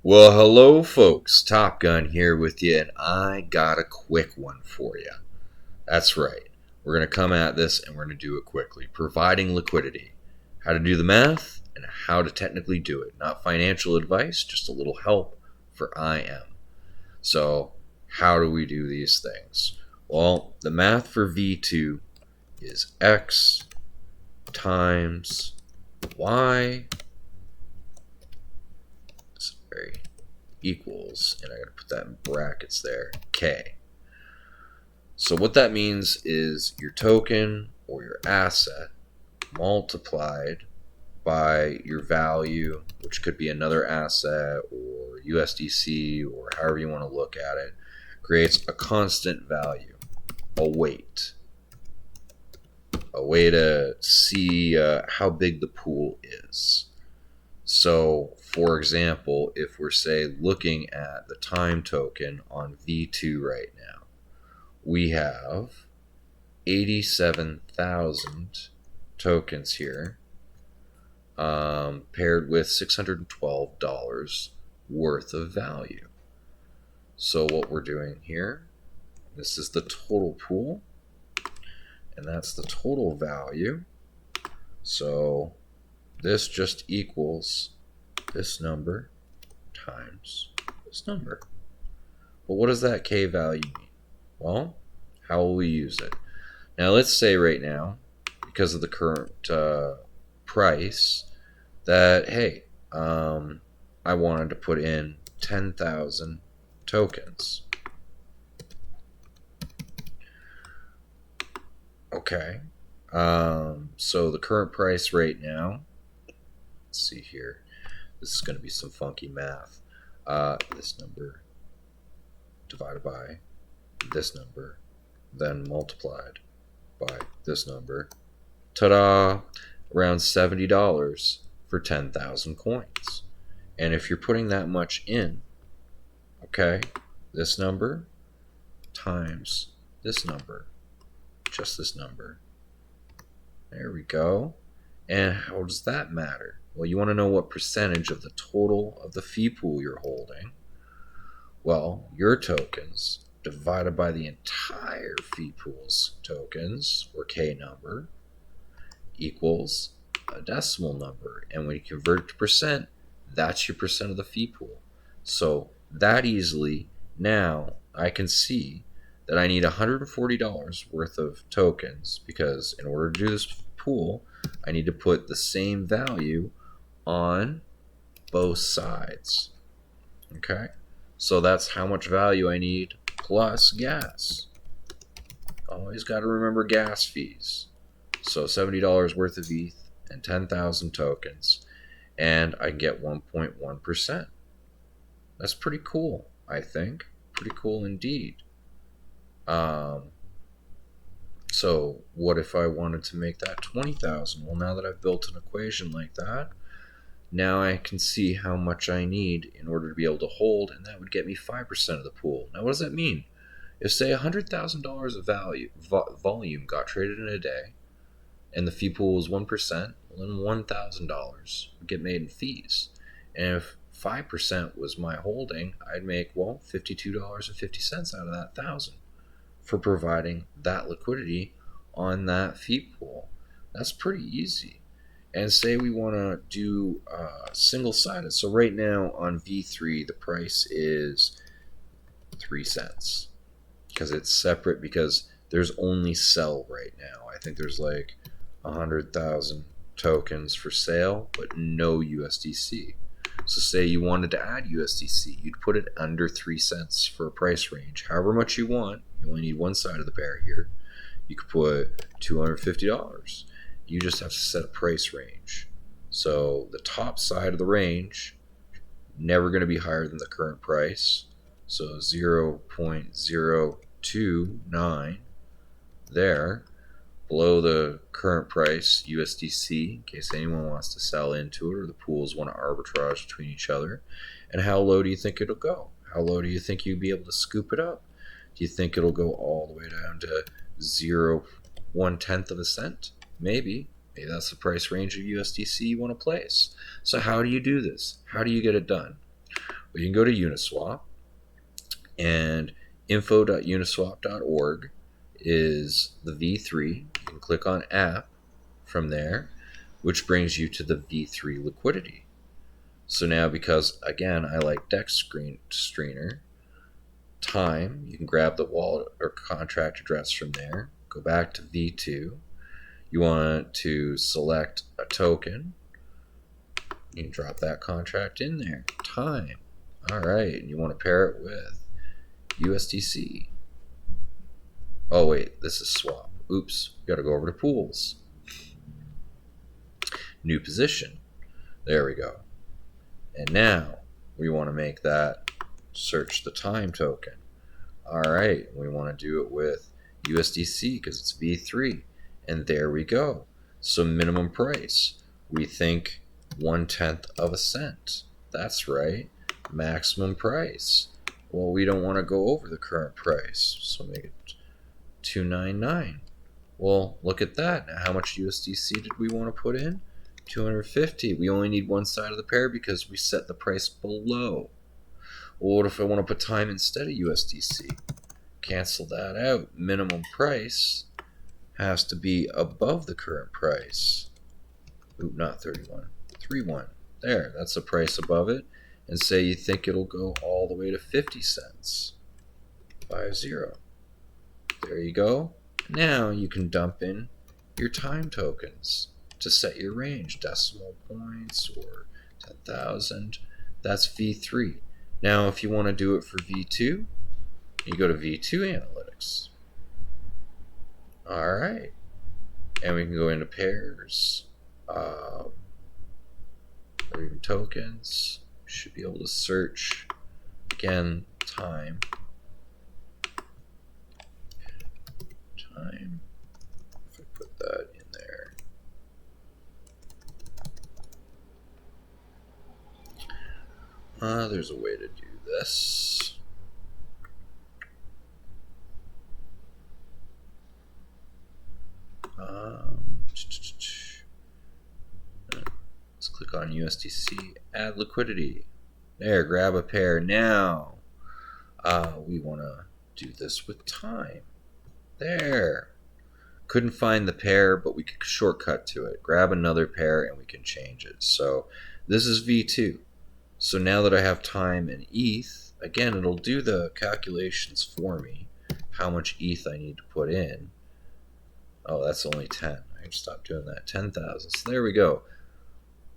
Well, hello, folks. Top Gun here with you, and I got a quick one for you. That's right. We're going to come at this and we're going to do it quickly. Providing liquidity. How to do the math and how to technically do it. Not financial advice, just a little help for IM. So, how do we do these things? Well, the math for V2 is X times Y equals, and I gotta put that in brackets there, K. So what that means is your token or your asset multiplied by your value, which could be another asset or USDC or however you want to look at it, creates a constant value, a weight to see how big the pool is. So, for example, if we're, say, looking at the time token on V2 right now, we have 87,000 tokens here, paired with $612 worth of value. So what we're doing here, this is the total pool, and that's the total value. So this just equals this number times this number. But what does that K value mean? Well, how will we use it? Now let's say right now, because of the current price, that hey, I wanted to put in 10,000 tokens. Okay. So the current price right now, let's see here, this is going to be some funky math. This number divided by this number, then multiplied by this number. Ta-da! Around $70 for 10,000 coins. And if you're putting that much in, okay, this number times this number, just this number. There we go. And how does that matter? Well, you want to know what percentage of the total of the fee pool you're holding. Well, your tokens divided by the entire fee pool's tokens, or K number, equals a decimal number. And when you convert it to percent, that's your percent of the fee pool. So that easily, now I can see that I need $140 worth of tokens, because in order to do this pool, I need to put the same value on both sides. Okay, so that's how much value I need plus gas. Always got to remember gas fees. So $70 worth of ETH and 10,000 tokens, and I can get 1.1%. That's pretty cool, I think. Pretty cool indeed. So what if I wanted to make that 20,000? Well, now that I've built an equation like that, now I can see how much I need in order to be able to hold, and that would get me 5% of the pool. Now what does that mean? If, say, $100,000 of volume got traded in a day, and the fee pool was 1%, well, then $1,000 would get made in fees. And if 5% was my holding, I'd make, well, $52.50 out of that 1,000 for providing that liquidity on that fee pool. That's pretty easy. And say we want to do single-sided. So right now on V3, the price is 3 cents because it's separate, because there's only sell right now. I think there's like 100,000 tokens for sale, but no USDC. So say you wanted to add USDC, you'd put it under 3 cents for a price range, however much you want. You only need one side of the pair here. You could put $250. You just have to set a price range. So the top side of the range, never going to be higher than the current price. So 0.029 there. Below the current price, USDC, in case anyone wants to sell into it or the pools want to arbitrage between each other. And how low do you think it'll go? How low do you think you'll be able to scoop it up? Do you think it'll go all the way down to 0.1 of a cent? Maybe. Maybe that's the price range of USDC you want to place. So how do you do this? How do you get it done? Well, you can go to Uniswap, and info.uniswap.org is the V3. You can click on app from there, which brings you to the V3 liquidity. So now, because again, I like Dex Screener, time, you can grab the wallet or contract address from there, go back to V2. You want to select a token. You can drop that contract in there. Time. All right. And you want to pair it with USDC. Oh, wait. This is swap. Oops. Got to go over to pools. New position. There we go. And now we want to make that search the time token. All right. We want to do it with USDC because it's V3. And there we go. So minimum price. We think 1/10 of a cent. That's right. Maximum price. Well, we don't want to go over the current price. So make it $2.99. Well, look at that. Now, how much USDC did we want to put in? 250. We only need one side of the pair because we set the price below. Well, what if I want to put time instead of USDC? Cancel that out. Minimum price has to be above the current price. Oop, not 31. 3.1. There, that's the price above it. And say you think it'll go all the way to 50 cents. 50. There you go. Now you can dump in your time tokens to set your range, decimal points or 10,000. That's V3. Now, if you want to do it for V2, you go to V2 Analytics. All right. And we can go into pairs or even tokens. We should be able to search, again, time. Time. If I put that in there. There's a way to do this. Let's click on USDC, add liquidity. There, grab a pair. Now, we want to do this with time. There. Couldn't find the pair, but we could shortcut to it. Grab another pair and we can change it. So this is V2. So now that I have time and ETH, again, it'll do the calculations for me. How much ETH I need to put in. Oh, that's only 10. I can stop doing that. 10,000. So there we go.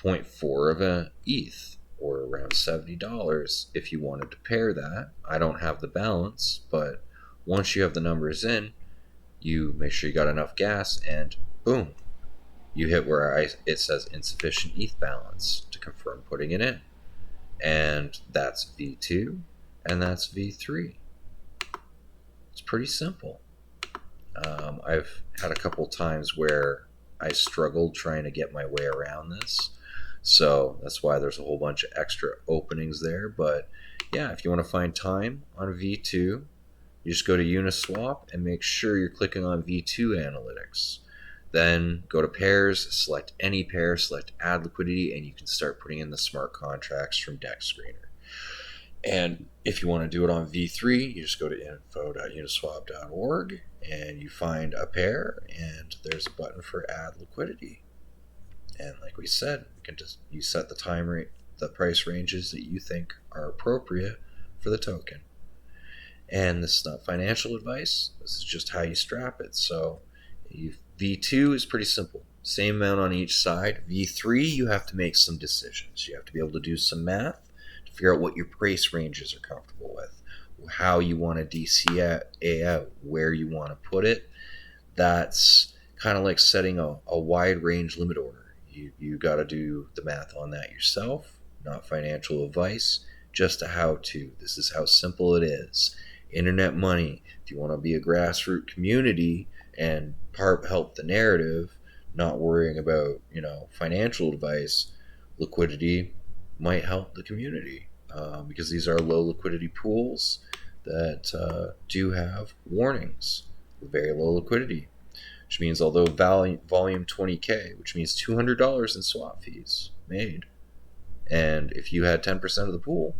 0.4 of an ETH, or around $70 if you wanted to pair that. I don't have the balance, but once you have the numbers in, you make sure you got enough gas, and boom, you hit where it says insufficient ETH balance to confirm putting it in. And that's V2, and that's V3. It's pretty simple. I've had a couple times where I struggled trying to get my way around this. So that's why there's a whole bunch of extra openings there. But yeah, if you want to find time on V2, you just go to Uniswap and make sure you're clicking on V2 Analytics. Then go to pairs, select any pair, select add liquidity, and you can start putting in the smart contracts from Dex Screener. And if you want to do it on V3, you just go to info.uniswap.org and you find a pair, and there's a button for add liquidity. And like we said, you set the time rate, the price ranges that you think are appropriate for the token. And this is not financial advice. This is just how you strap it. So V2 is pretty simple. Same amount on each side. V3, you have to make some decisions. You have to be able to do some math to figure out what your price ranges are comfortable with, how you want to DCA out, where you want to put it. That's kind of like setting a wide range limit order. You got to do the math on that yourself, not financial advice, just a how-to. This is how simple it is. Internet money. If you want to be a grassroots community and help the narrative, not worrying about financial advice, liquidity might help the community because these are low liquidity pools that do have warnings for very low liquidity, which means although volume 20K, which means $200 in swap fees made, and if you had 10% of the pool,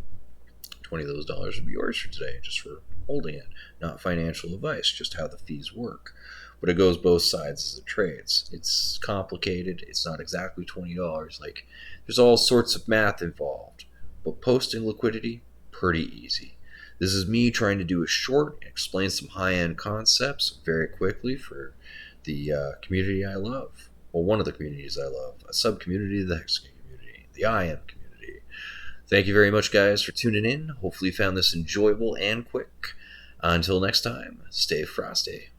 20 of those dollars would be yours for today, just for holding it. Not financial advice, just how the fees work. But it goes both sides as it trades. It's complicated. It's not exactly $20. Like, there's all sorts of math involved. But posting liquidity, pretty easy. This is me trying to do a short and explain some high-end concepts very quickly for the community I love. Well, one of the communities I love. A sub-community of the Hexagon community. The IM community. Thank you very much, guys, for tuning in. Hopefully you found this enjoyable and quick. Until next time, stay frosty.